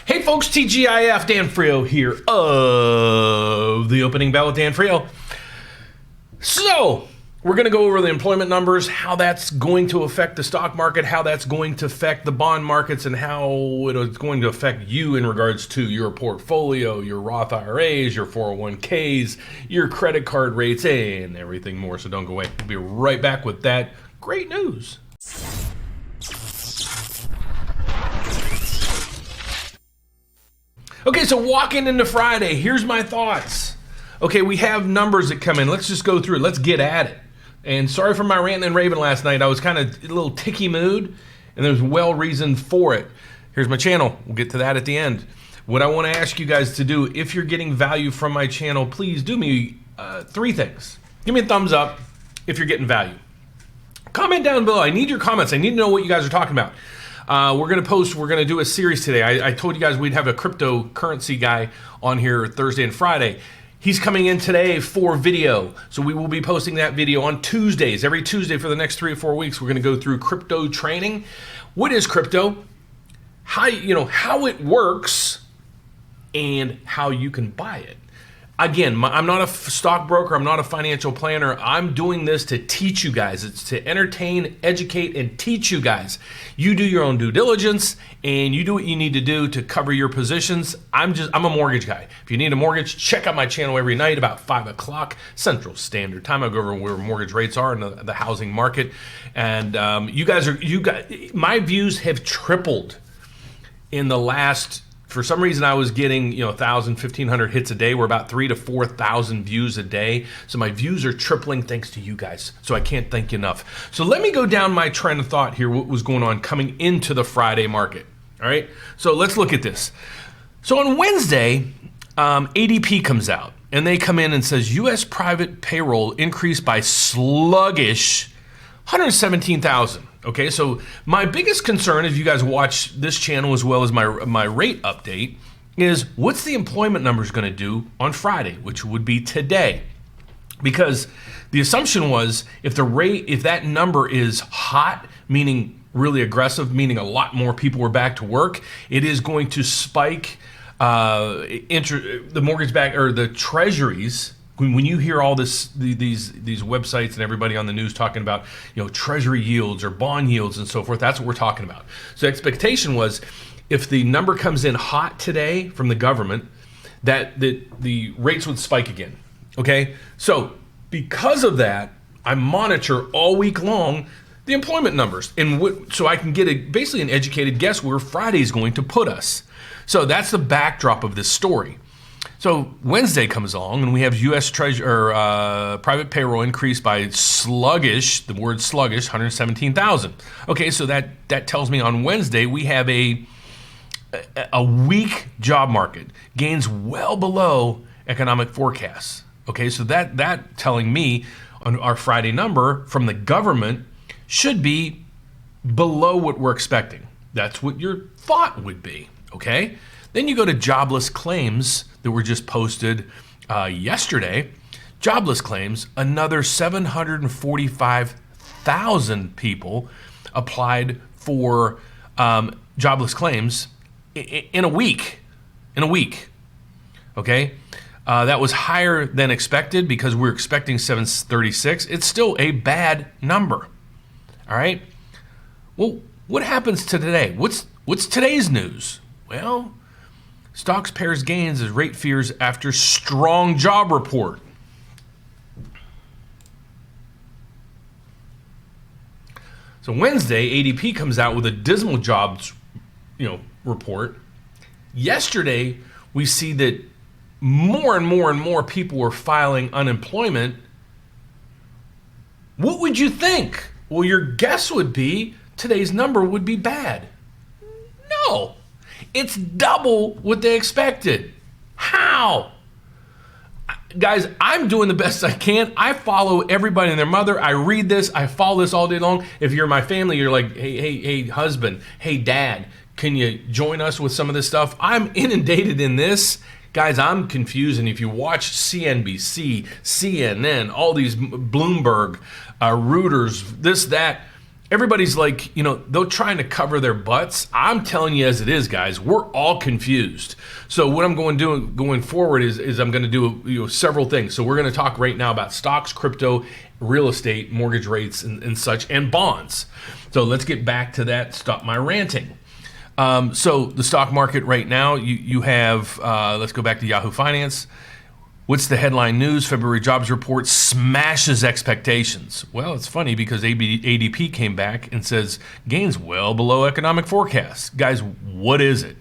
Hey folks, TGIF, Dan Frio here of The Opening Bell with Dan Frio. So, we're going to go over the employment numbers, how that's going to affect the stock market, how that's going to affect the bond markets, and how it's going to affect you in regards to your portfolio, your Roth IRAs, your 401ks, your credit card rates, and everything more. So don't go away. We'll be right back with that great news. Okay, so walking into Friday, here's my thoughts. Okay, we have numbers that come in. Let's just go through it. Let's get at it. And sorry for my rant and raving last night. I was kind of in a little ticky mood, and there's well reason for it. Here's my channel. We'll get to that at the end. What I want to ask you guys to do, if you're getting value from my channel, please do me three things. Give me a thumbs up if you're getting value. Comment down below. I need your comments. I need to know what you guys are talking about. We're going to do a series today. I told you guys we'd have a cryptocurrency guy on here Thursday and Friday. He's coming in today for video. So we will be posting that video on Tuesdays. Every Tuesday for the next 3 or 4 weeks, we're going to go through crypto training. What is crypto? How it works and how you can buy it. Again, I'm not a stockbroker. I'm not a financial planner. I'm doing this to teach you guys. It's to entertain, educate, and teach you guys. You do your own due diligence, and you do what you need to do to cover your positions. I'm a mortgage guy. If you need a mortgage, check out my channel every night about 5 o'clock Central Standard Time. I go over where mortgage rates are in the housing market, and my views have tripled in the last. For some reason, I was getting 1,000, 1,500 hits a day. We're about 3,000 to 4,000 views a day. So my views are tripling thanks to you guys. So I can't thank you enough. So let me go down my train of thought here, what was going on coming into the Friday market. All right, so let's look at this. So on Wednesday, ADP comes out, and they come in and says U.S. private payroll increased by sluggish 117,000. Okay, so my biggest concern, if you guys watch this channel as well as my rate update, is what's the employment numbers going to do on Friday, which would be today? Because the assumption was if that number is hot, meaning really aggressive, meaning a lot more people were back to work, it is going to spike the mortgage back or the treasuries. When you hear all these websites and everybody on the news talking about treasury yields or bond yields and so forth, that's what we're talking about. So expectation was if the number comes in hot today from the government, that the rates would spike again. Okay, so because of that, I monitor all week long the employment numbers, so I can get basically an educated guess where Friday is going to put us. So that's the backdrop of this story. So Wednesday comes along and we have U.S. private payroll increased by sluggish, the word sluggish, 117,000. Okay, so that tells me on Wednesday we have a weak job market, gains well below economic forecasts. Okay, so that telling me on our Friday number from the government should be below what we're expecting. That's what your thought would be, okay? Then you go to jobless claims that were just posted yesterday. Jobless claims, another 745,000 people applied for jobless claims in a week. Okay? That was higher than expected because we're expecting 736. It's still a bad number. All right? Well, what happens to today? What's today's news? Well, stocks pairs gains as rate fears after strong job report. So Wednesday, ADP comes out with a dismal jobs, report. Yesterday, we see that more and more people were filing unemployment. What would you think? Well, your guess would be today's number would be bad. No. It's double what they expected. How? Guys, I'm doing the best I can. I follow everybody and their mother. I read this. I follow this all day long. If you're my family, you're like, hey, husband, hey, dad, can you join us with some of this stuff? I'm inundated in this. Guys, I'm confused. And if you watch CNBC, CNN, all these Bloomberg, Reuters, this, that, everybody's like, they're trying to cover their butts. I'm telling you as it is, guys, we're all confused. So what I'm going forward is I'm going to do several things. So we're going to talk right now about stocks, crypto, real estate, mortgage rates, and such, and bonds. So let's get back to that. Stop my ranting. So the stock market right now, you have, let's go back to Yahoo Finance. What's the headline news? February jobs report smashes expectations. Well, it's funny because ADP came back and says gains well below economic forecasts. Guys, what is it?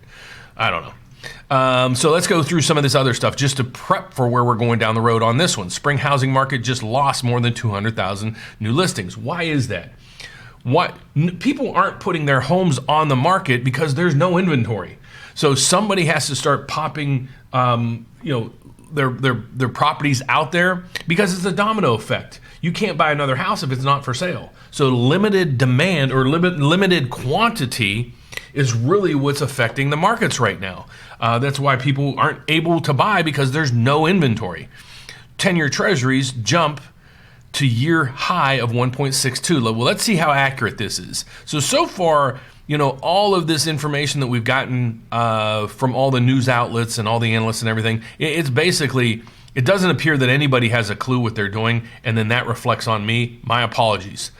I don't know. So let's go through some of this other stuff just to prep for where we're going down the road on this one. Spring housing market just lost more than 200,000 new listings. Why is that? People aren't putting their homes on the market because there's no inventory. So somebody has to start popping, their properties out there because it's a domino effect. You can't buy another house if it's not for sale. So limited demand or limited quantity is really what's affecting the markets right now. That's why people aren't able to buy because there's no inventory. 10-year treasuries jump to year high of 1.62. Well, let's see how accurate this is. So far, all of this information that we've gotten from all the news outlets and all the analysts and everything, it's basically, it doesn't appear that anybody has a clue what they're doing, and then that reflects on me. My apologies.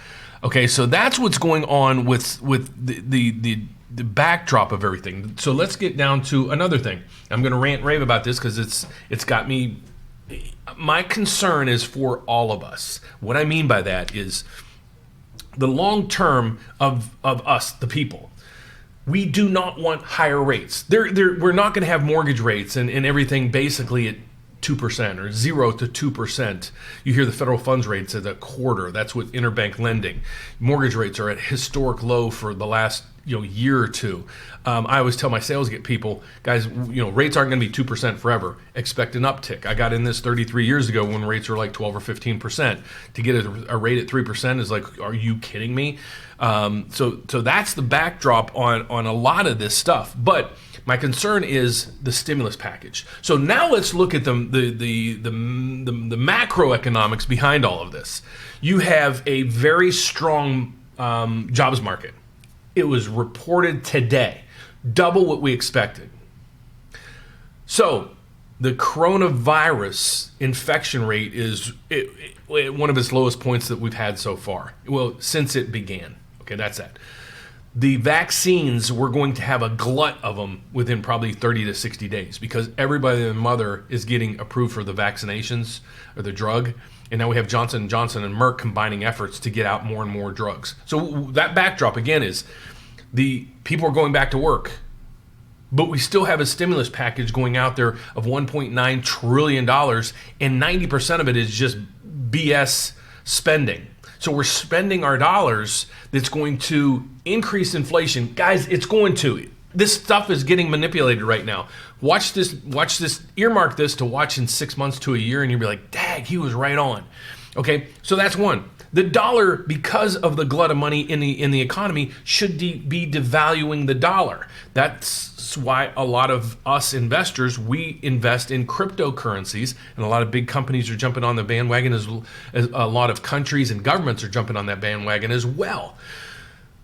Okay, so that's what's going on with the backdrop of everything. So let's get down to another thing. I'm going to rant and rave about this because it's got me. My concern is for all of us. What I mean by that is the long term of us, the people. We do not want higher rates. We're not going to have mortgage rates and everything basically at 2% or 0 to 2%. You hear the federal funds rates at a quarter. That's with interbank lending. Mortgage rates are at historic low for the last year or two. I always tell my sales people, guys, rates aren't going to be 2% forever. Expect an uptick. I got in this 33 years ago when rates were like 12 or 15%. To get a rate at 3% is like, are you kidding me? So that's the backdrop on a lot of this stuff. But my concern is the stimulus package. So now let's look at the macroeconomics behind all of this. You have a very strong jobs market. It was reported today, double what we expected. So the coronavirus infection rate is one of its lowest points that we've had so far. Well, since it began. Okay, that's that. The vaccines, we're going to have a glut of them within probably 30 to 60 days because everybody and their mother is getting approved for the vaccinations or the drug. And now we have Johnson & Johnson and Merck combining efforts to get out more and more drugs. So that backdrop, again, is the people are going back to work. But we still have a stimulus package going out there of $1.9 trillion, and 90% of it is just BS spending. So we're spending our dollars that's going to increase inflation. Guys, it's going to. This stuff is getting manipulated right now. Watch this, earmark this to watch in 6 months to a year, and you'll be like, dang, he was right on. Okay, so that's one. The dollar, because of the glut of money in the economy, should be devaluing the dollar. That's why a lot of us investors, we invest in cryptocurrencies, and a lot of big companies are jumping on the bandwagon, as a lot of countries and governments are jumping on that bandwagon as well.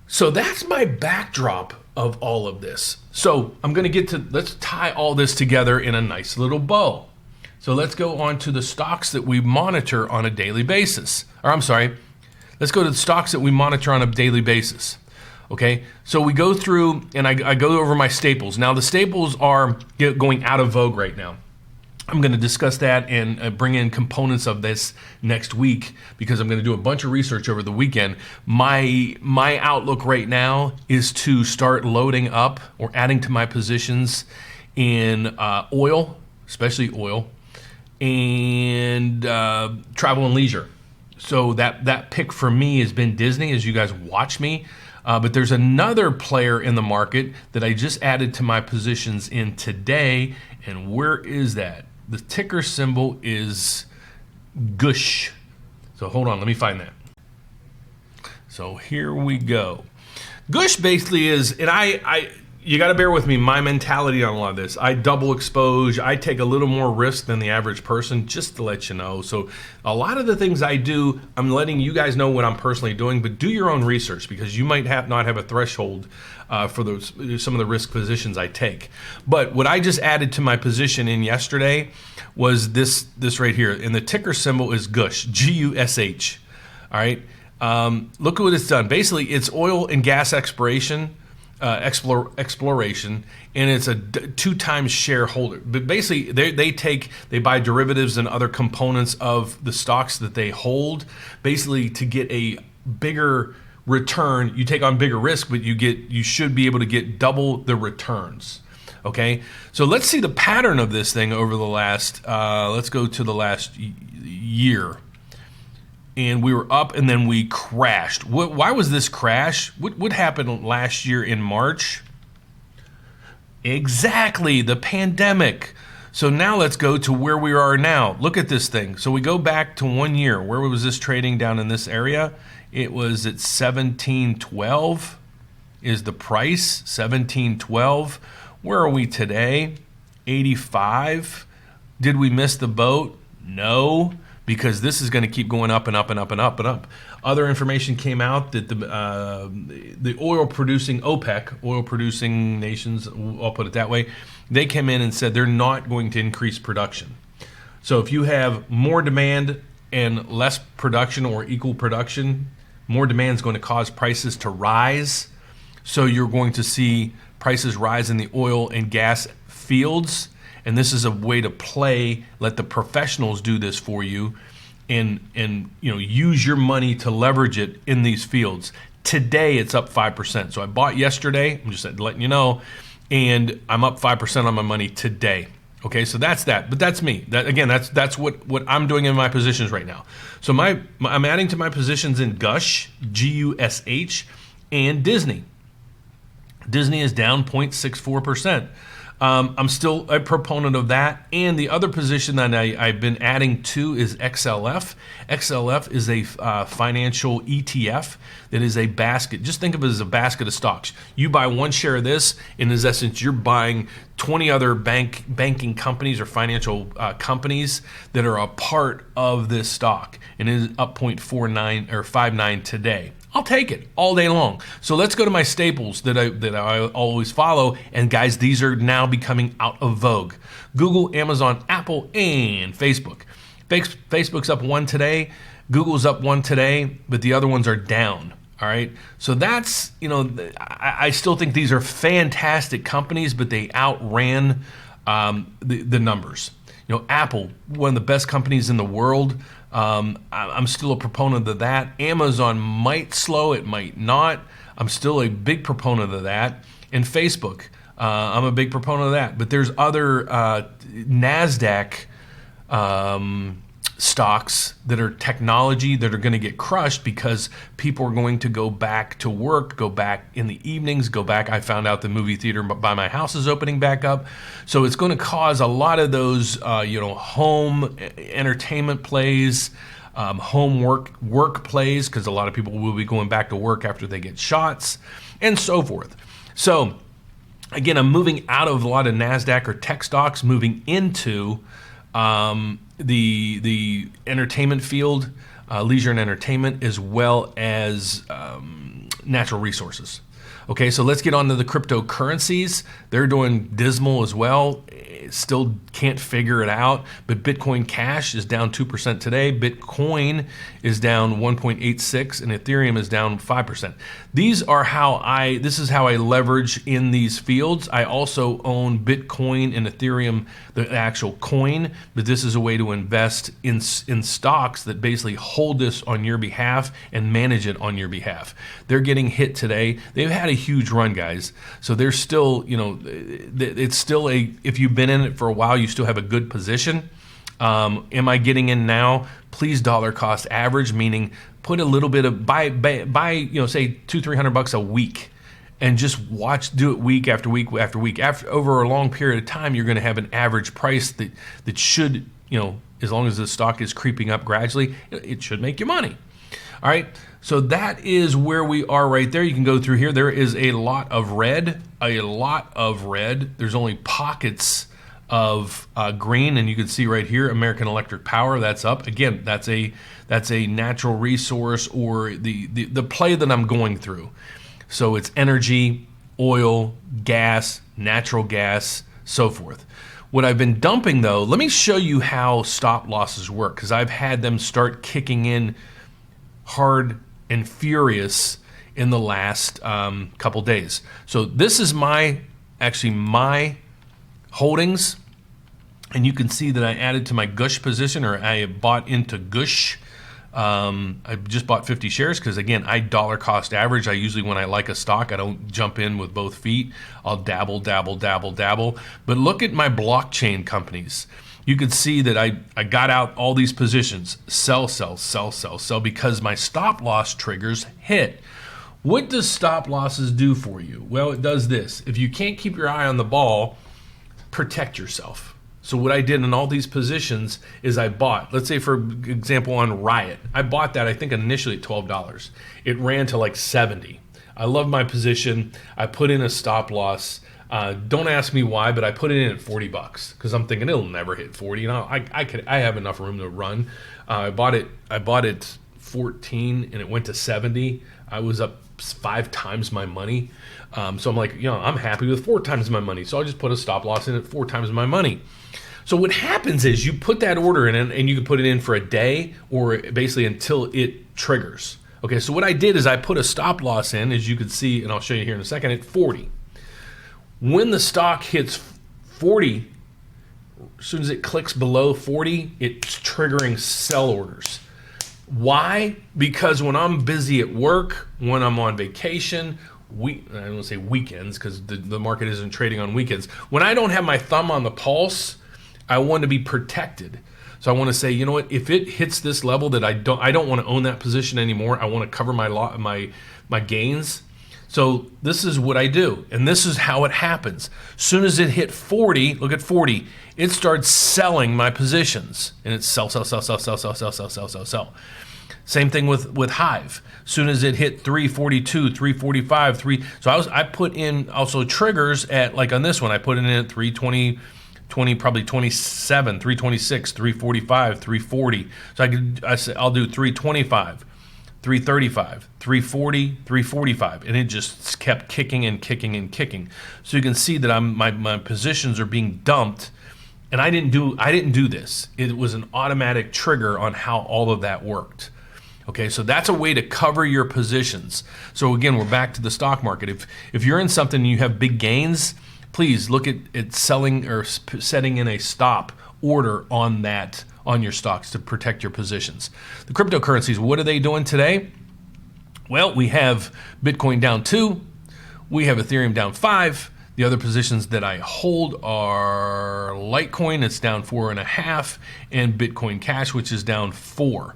So that's my backdrop of all of this. So I'm going to let's tie all this together in a nice little bow. So let's go on to the stocks that we monitor on a daily basis. Let's go to the stocks that we monitor on a daily basis. Okay, so we go through and I go over my staples. Now the staples are going out of vogue right now. I'm going to discuss that and bring in components of this next week because I'm going to do a bunch of research over the weekend. My outlook right now is to start loading up or adding to my positions in oil, especially oil, and travel and leisure. So that pick for me has been Disney, as you guys watch me. But there's another player in the market that I just added to my positions in today. And where is that? The ticker symbol is GUSH. So hold on, let me find that. So here we go. GUSH basically is, and you got to bear with me. My mentality on a lot of this, I double expose. I take a little more risk than the average person, just to let you know. So a lot of the things I do, I'm letting you guys know what I'm personally doing, but do your own research, because you might not have a threshold for some of the risk positions I take. But what I just added to my position in yesterday was this right here, and the ticker symbol is GUSH, G-U-S-H. All right. Look at what it's done. Basically, it's oil and gas exploration, and it's a 2 times shareholder. But basically, they buy derivatives and other components of the stocks that they hold, basically to get a bigger return. You take on bigger risk, but you should be able to get double the returns. Okay, so let's see the pattern of this thing over the last. Let's go to the last year. And we were up, and then we crashed. Why was this crash? What happened last year in March? Exactly, the pandemic. So now let's go to where we are now. Look at this thing. So we go back to 1 year. Where was this trading down in this area? It was at 1712 is the price, 1712. Where are we today? 85. Did we miss the boat? No, because this is going to keep going up and up and up and up and up. Other information came out that the oil-producing OPEC, oil-producing nations, I'll put it that way, they came in and said they're not going to increase production. So if you have more demand and less production or equal production, more demand is going to cause prices to rise. So you're going to see prices rise in the oil and gas fields. And this is a way to play, let the professionals do this for you, and use your money to leverage it in these fields. Today it's up 5%. So I bought yesterday, I'm just letting you know, and I'm up 5% on my money today. Okay, so that's that. But that's me. That's what I'm doing in my positions right now. So I'm adding to my positions in Gush, G-U-S-H, and Disney. Disney is down 0.64%. I'm still a proponent of that. And the other position that I've been adding to is XLF. XLF is a financial ETF that is a basket. Just think of it as a basket of stocks. You buy one share of this, in essence, you're buying 20 other banking companies or financial companies that are a part of this stock. And it is up 0.49 or 59 today. I'll take it all day long. So let's go to my staples that I always follow. And guys, these are now becoming out of vogue. Google, Amazon, Apple, and Facebook. Facebook's up 1 today. Google's up 1 today, but the other ones are down. All right. So that's, I still think these are fantastic companies, but they outran the numbers. Apple, one of the best companies in the world. I'm still a proponent of that. Amazon might slow, it might not. I'm still a big proponent of that. And Facebook, I'm a big proponent of that. But there's other NASDAQ stocks that are technology that are going to get crushed because people are going to go back to work, go back in the evenings, go back. I found out the movie theater by my house is opening back up. So it's going to cause a lot of those, home entertainment plays, home work plays, because a lot of people will be going back to work after they get shots and so forth. So again, I'm moving out of a lot of NASDAQ or tech stocks, moving into the entertainment field, leisure and entertainment, as well as natural resources. Okay, so let's get on to the cryptocurrencies. They're doing dismal as well. Still can't figure it out. But Bitcoin Cash is down 2% today. Bitcoin is down 1.86, and Ethereum is down 5%. This is how I leverage in these fields. I also own Bitcoin and Ethereum, the actual coin, but this is a way to invest in stocks that basically hold this on your behalf and manage it on your behalf. They're getting hit today. They've had a huge run, guys. So they're still, it's still if you've been in it for a while, you still have a good position. Am I getting in now? Please dollar cost average, meaning put a little bit of buy, say $200-300 a week, and just do it week after week after week. Over a long period of time, you're going to have an average price that should, as long as the stock is creeping up gradually, it should make you money. All right, so that is where we are right there. You can go through here. There is a lot of red, There's only pockets of green, and you can see right here, American Electric Power, that's up. Again, that's a natural resource, or the play that I'm going through. So it's energy, oil, gas, natural gas, so forth. What I've been dumping, though, let me show you how stop losses work, because I've had them start kicking in hard and furious in the last couple days. So this is my holdings, and you can see that I added to my Gush position, or I bought into Gush. I just bought 50 shares because, again, I dollar cost average. I usually, when I like a stock, I don't jump in with both feet. I'll dabble. But look at my blockchain companies. You can see that I got out all these positions. Sell, because my stop loss triggers hit. What does stop losses do for you? Well, it does this. If you can't keep your eye on the ball, protect yourself. So what I did in all these positions is I bought, let's say for example on Riot, I bought that I think initially at $12. It ran to like 70. I love my position. I put in a stop loss. Don't ask me why, but I put it in at $40 because I'm thinking it'll never hit 40. And I have enough room to run. I bought it 14 and it went to 70. I was up 5 times my money. So I'm like, I'm happy with 4 times my money. So I'll just put a stop loss in at 4 times my money. So what happens is you put that order in, and you can put it in for a day or basically until it triggers. Okay, so what I did is I put a stop loss in, as you can see, and I'll show you here in a second, at 40. When the stock hits 40, as soon as it clicks below 40, it's triggering sell orders. Why? Because when I'm busy at work, when I'm on vacation, I don't want to say weekends because the market isn't trading on weekends. When I don't have my thumb on the pulse, I want to be protected. So I want to say, you know what? If it hits this level that I don't want to own that position anymore. I want to cover my gains. So this is what I do, and this is how it happens. As soon as it hit 40, look at 40, it starts selling my positions, and it's sell. Same thing with Hive. As soon as it hit 342, 345, I put in also triggers at, like on this one, I put it in at 320, probably 27, 326, 345, 340. So I'll do 325, 335, 340, 345, and it just kept kicking and kicking and kicking. So you can see that my positions are being dumped, and I didn't do this. It was an automatic trigger on how all of that worked. Okay, so that's a way to cover your positions. So again, we're back to the stock market. If you're in something and you have big gains, please look at selling or setting in a stop order on your stocks to protect your positions. The cryptocurrencies, what are they doing today? Well, we have Bitcoin down 2, we have Ethereum down 5. The other positions that I hold are Litecoin, it's down 4.5, and Bitcoin Cash, which is down 4.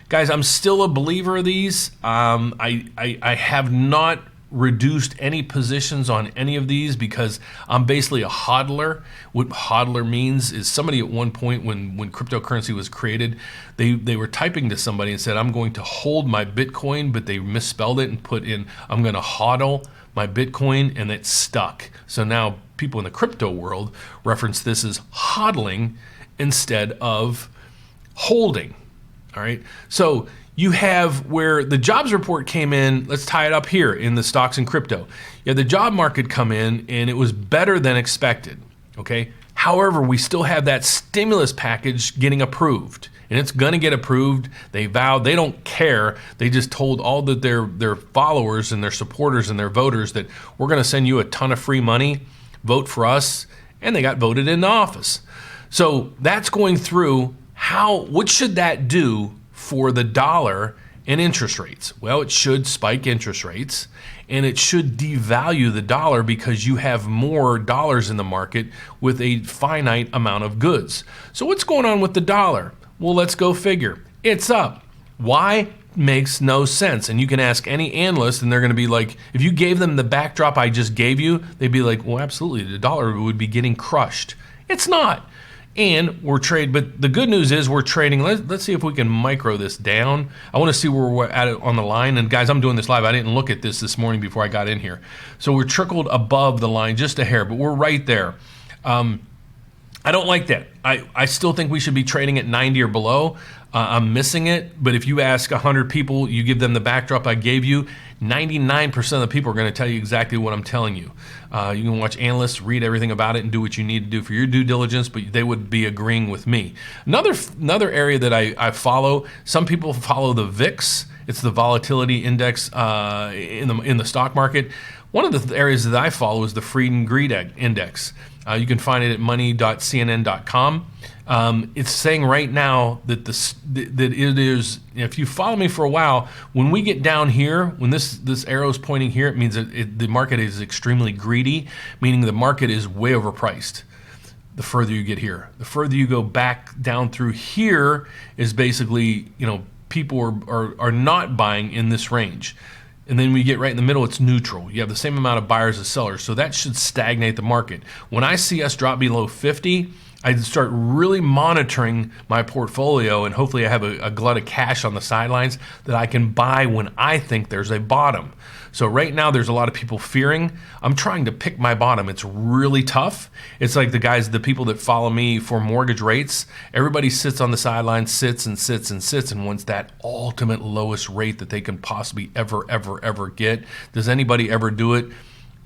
Guys, I'm still a believer of these. I have not reduced any positions on any of these because I'm basically a hodler. What hodler means is somebody at one point when cryptocurrency was created, they were typing to somebody and said, I'm going to hold my Bitcoin, but they misspelled it and put in, I'm going to hodl my Bitcoin, and it stuck. So now people in the crypto world reference this as hodling instead of holding. All right, so you have where the jobs report came in. Let's tie it up here in the stocks and crypto. You had the job market come in, and it was better than expected. Okay, however, we still have that stimulus package getting approved, and it's going to get approved. They vowed they don't care. They just told all that their followers and their supporters and their voters that we're going to send you a ton of free money. Vote for us, and they got voted into office. So that's going through. What should that do for the dollar and interest rates? Well, it should spike interest rates, and it should devalue the dollar because you have more dollars in the market with a finite amount of goods. So what's going on with the dollar? Well, let's go figure. It's up. Why? Makes no sense. And you can ask any analyst, and they're going to be like, if you gave them the backdrop I just gave you, they'd be like, well, absolutely, the dollar would be getting crushed. It's not. And we're trading, but the good news is we're trading. Let's see if we can micro this down. I want to see where we're at on the line. And guys, I'm doing this live. I didn't look at this morning before I got in here. So we're trickled above the line just a hair, but we're right there. I don't like that. I still think we should be trading at 90 or below. I'm missing it, but if you ask 100 people, you give them the backdrop I gave you, 99% of the people are going to tell you exactly what I'm telling you. You can watch analysts, read everything about it, and do what you need to do for your due diligence, but they would be agreeing with me. Another area that I follow, some people follow the VIX. It's the volatility index in the stock market. One of the areas that I follow is the Freed and Greed Index. You can find it at money.cnn.com. It's saying right now that that it is, if you follow me for a while, when we get down here, when this arrow is pointing here, it means that the market is extremely greedy, meaning the market is way overpriced. The further you get here, the further you go back down through here is basically, people are not buying in this range. And then we get right in the middle, it's neutral. You have the same amount of buyers as sellers, so that should stagnate the market. When I see us drop below 50, I start really monitoring my portfolio, and hopefully I have a glut of cash on the sidelines that I can buy when I think there's a bottom. So right now there's a lot of people fearing. I'm trying to pick my bottom. It's really tough. It's like the people that follow me for mortgage rates. Everybody sits on the sidelines, sits and sits and sits, and wants that ultimate lowest rate that they can possibly ever get. Does anybody ever do it?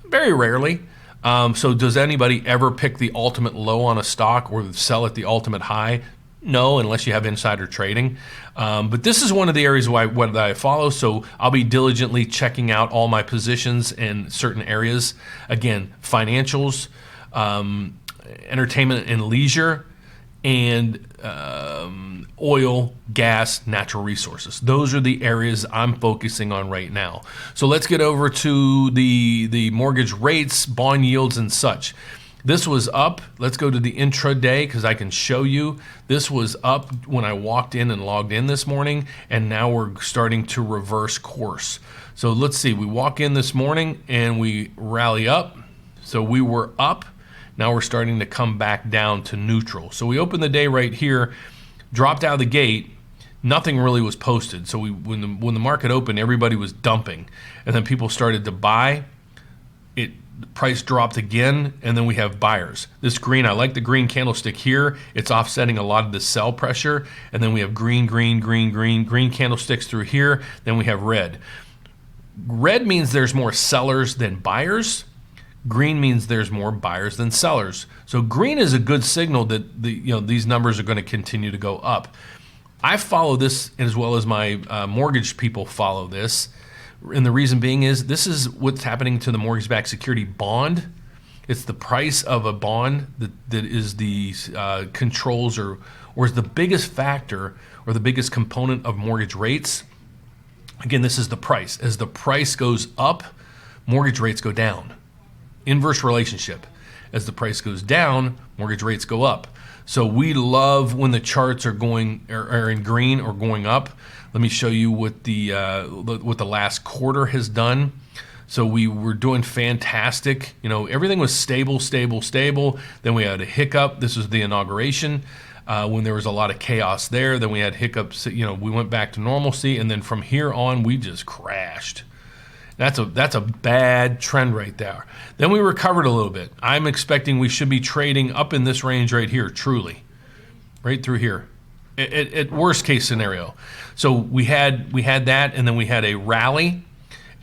Very rarely. So does anybody ever pick the ultimate low on a stock or sell at the ultimate high? No, unless you have insider trading. But this is one of the areas that I follow, so I'll be diligently checking out all my positions in certain areas. Again, financials, entertainment and leisure, and oil, gas, natural resources. Those are the areas I'm focusing on right now. So let's get over to the mortgage rates, bond yields, and such. This was up. Let's go to the intraday because I can show you. This was up when I walked in and logged in this morning, and now we're starting to reverse course. So let's see. We walk in this morning and we rally up. So we were up. Now we're starting to come back down to neutral. So we opened the day right here, dropped out of the gate. Nothing really was posted. So when the market opened, everybody was dumping, and then people started to buy. The price dropped again, and then we have buyers. This green, I like the green candlestick here. It's offsetting a lot of the sell pressure, and then we have green candlesticks through here. Then we have red. Red means there's more sellers than buyers. Green means there's more buyers than sellers. So green is a good signal that these numbers are going to continue to go up. I follow this as well as my mortgage people follow this. And the reason being is this is what's happening to the mortgage-backed security bond. It's the price of a bond that is the controls or is the biggest factor or the biggest component of mortgage rates. Again, this is the price. As the price goes up, mortgage rates go down. Inverse relationship. As the price goes down, mortgage rates go up. So we love when the charts are in green or going up. Let me show you what the last quarter has done. So we were doing fantastic. Everything was stable. Then we had a hiccup. This was the inauguration when there was a lot of chaos there. Then we had hiccups. We went back to normalcy, and then from here on, we just crashed. That's a bad trend right there. Then we recovered a little bit. I'm expecting we should be trading up in this range right here, truly, right through here. At worst case scenario. So we had that, and then we had a rally,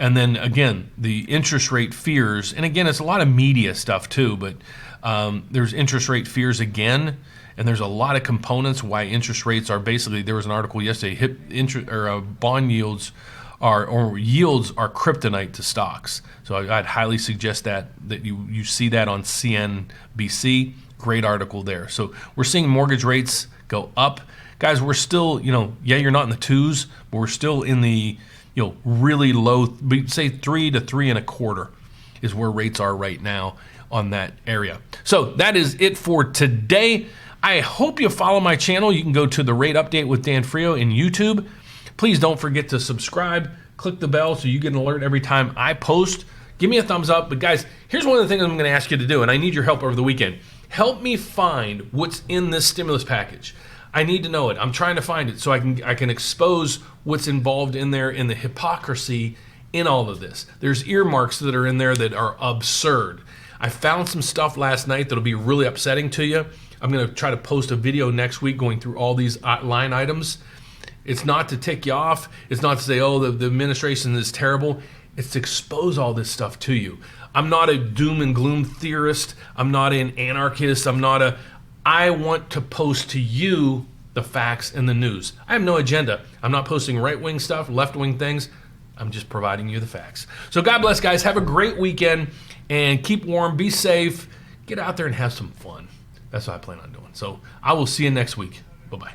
and then again the interest rate fears, and again it's a lot of media stuff too, but there's interest rate fears again, and there's a lot of components why interest rates are basically. There was an article yesterday. Bond yields yields are kryptonite to stocks. So I'd highly suggest that you see that on CNBC. Great article there. So we're seeing mortgage rates go up. Guys, we're still, you're not in the twos, but we're still in the, really low, say 3 to 3.25 is where rates are right now on that area. So that is it for today. I hope you follow my channel. You can go to the Rate Update with Dan Frio in YouTube. Please don't forget to subscribe. Click the bell so you get an alert every time I post. Give me a thumbs up. But guys, here's one of the things I'm going to ask you to do, and I need your help over the weekend. Help me find what's in this stimulus package. I need to know it. I'm trying to find it so I can expose what's involved in there in the hypocrisy in all of this. There's earmarks that are in there that are absurd. I found some stuff last night that'll be really upsetting to you. I'm going to try to post a video next week going through all these line items. It's not to tick you off. It's not to say, oh, the administration is terrible. It's to expose all this stuff to you. I'm not a doom and gloom theorist. I'm not an anarchist. I want to post to you the facts and the news. I have no agenda. I'm not posting right-wing stuff, left-wing things. I'm just providing you the facts. So God bless, guys. Have a great weekend and keep warm. Be safe. Get out there and have some fun. That's what I plan on doing. So I will see you next week. Bye-bye.